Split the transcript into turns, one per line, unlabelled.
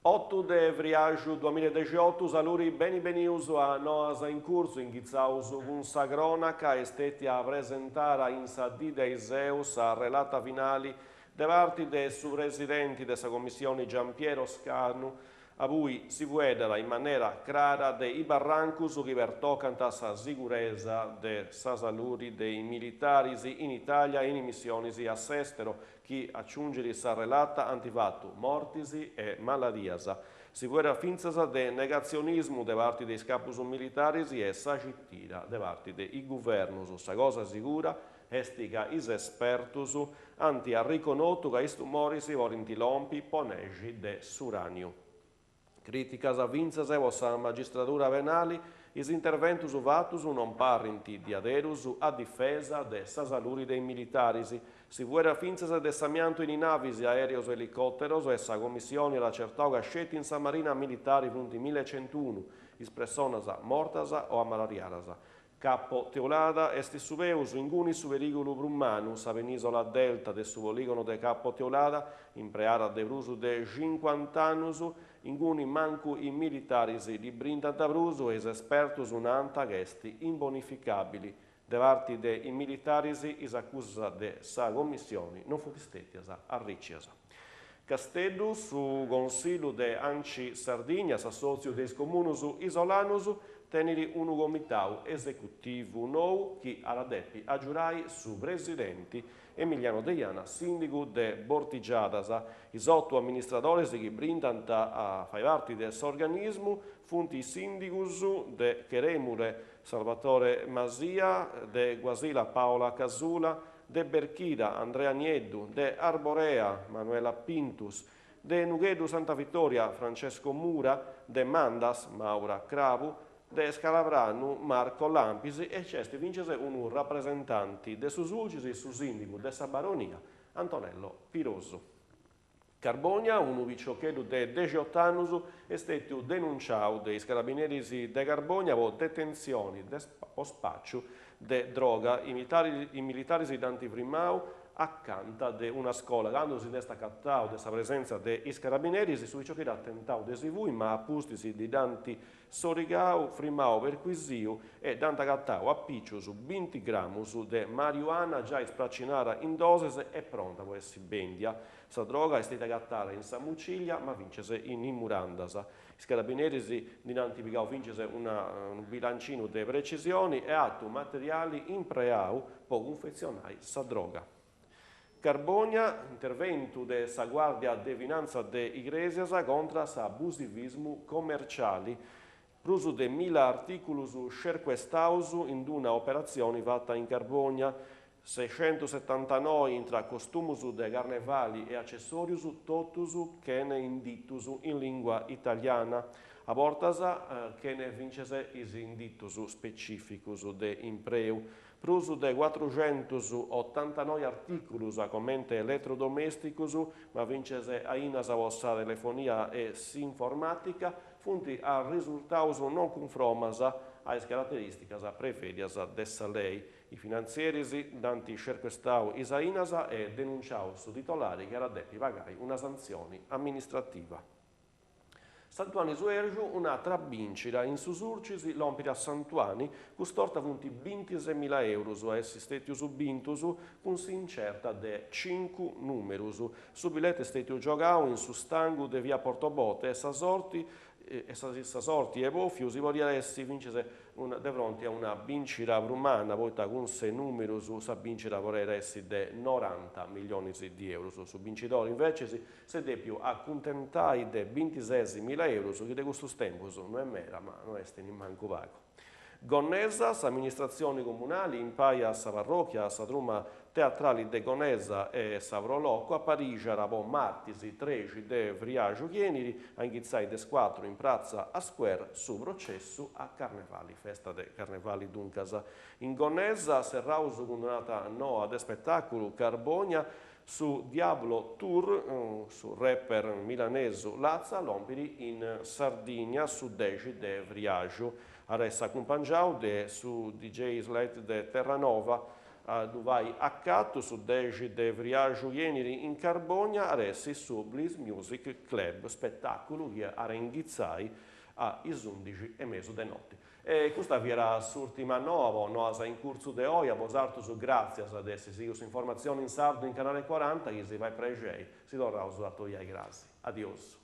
Otto de Vriaju 2018 saluri beni a noas in curso in Ghizaus un sagronaca esteti a presentare in Sadide Iseus a relata finali de parti de su residenti dessa commissione Giampiero Scarnu a cui si vedeva in maniera clara de i barrancus che pertoccano sa sicurezza de sa saluri dei militari in Italia in missioni all'estero chi aggiunge sa relata antifatto mortisi e maladiasa. Si vuole finzasa de negazionismo de parte dei scapus militari e sa cittira de parte dei governus. Sa cosa sicura estica is espertus anti a riconosciuto che istu morisi vorinti lompi ponegi de suranio. Criticas avvinzas e vossa magistratura penali, is interventus vatus non parrinti di aderus a difesa de sa saluri dei militaris. Si vuole finzas de samianto in navis aereos elicotteros e sa commissione la certoga sceti in sa marina militari punti 1101, is personas mortas o ammalariadas. Capo Teolada est subeus inguni su pericolo brummanus a penisola delta de su poligono de Capo Teolada in preara de brusu de 50 annus inguni mancu in militaris di brindanta brusu es espertus un'anta gesti imbonificabili de parti de in militaris is accusa de sa commissioni non fustetias arriccias. Casteddu su consiglio de Anci Sardigna, associo des comunus isolanus, tenere un comitau esecutivo nou che alla deppi a giurai su presidenti Emiliano Deiana, sindico de Bortigiadas, is 8 amministratori che brindant a fai parte del organismo, funti sindicus de Cheremule Salvatore Masia, de Guasila Paola Casula, de Berchida Andrea Nieddu, de Arborea Manuela Pintus, de Nughedu Santa Vittoria Francesco Mura, de Mandas Maura Cravu, de Scalabranu Marco Lampisi e cesti vincese un rappresentanti de Susulcis e su sindico de sa baronia Antonello Piroso. Carbonia, un viciochedu de 18 anni, è stato denunciato dai carabinieri de Carbonia per detenzioni o spaccio de droga i militari d'antifrimau accanto di una scuola. Quando si è cattato della presenza dei carabinieri, si su ciò che era attentato dei sivui, ma appustisi di danti sorigau, frimau perquisiu e danta cattau a piccio su 20 grammi de marijuana già ispraccinata in doses e pronta per essere bendia. Sa droga è stata cattata in Samuciglia, ma vincese in Murandas. I carabinieri di Nantipicau vincese un bilancino di precisioni e atto materiali impreau per confezionare sa droga. Carbonia, intervento de sa Guardia de Finanza de Iglesias contra sa abusivismo commerciali. Prusu de 1000 articulus cerquestaus in una operazione fatta in Carbonia, 679 intra costumus de carnevali e accessorius totus che ne indittus in lingua italiana. A portas che ne vincese is indittus specificus de impreu. Prusu de 489 articulus a commente elettrodomesticus, ma vincese a inas a vossa telefonia e informatica, funti a risultaus non conformas a caratteristicas preferias dessa lei. I finanzieris danti cerquestau is inas e denunciau su titolari che era detti pagai una sanzione amministrativa. Santuani Suergiu, un'altra vincita in Susurcis, l'ompita Santuani, custorta punti 26.000 euro a essi stetius bintus, con si incerta de 5 numerus. Su bilete stetius giocau in sustangu de via Portobote, essa sorti e Bofiu si volia essi vincese de fronte a una vincita brumana, volta con 6 numerus, sa vincita vorrei essi de 90 milioni di euro. Su vincitori invece si de più accontentai de 26.000 euro, che de questo tempo non è mera, ma non è manco vago. Gonnesa, amministrazioni comunali, in paia sa parrocchia, sa truma teatrali de Gonesa e Savrolocco, a Parigi, Arabo, Martisi, 13 de Vriaggio Chieniri, a Inghizzai des 4 in Piazza a Square, su processo a Carnevali, festa de Carnevali Duncasa. In Gonnesa, Serraus condonata no ad spettacolo, Carbonia, su Diablo Tour, su rapper milanese Lazza, Lompiri in Sardegna, su 10 de Vriaggio. Aressa accompagnato su DJ Slate de Terranova, duvai accatto su deci de vriaju ieniri in Carbonia aressi su Bliss Music Club, spettacolo che arenghizzai a is 11:30 de notte. E questa era l'ultima nuova, noi in corso di oggi, abbiamo grazie ad essi, se informazioni in sardo in canale 40, che si vai pregei, si torna a usare grazie. Adios.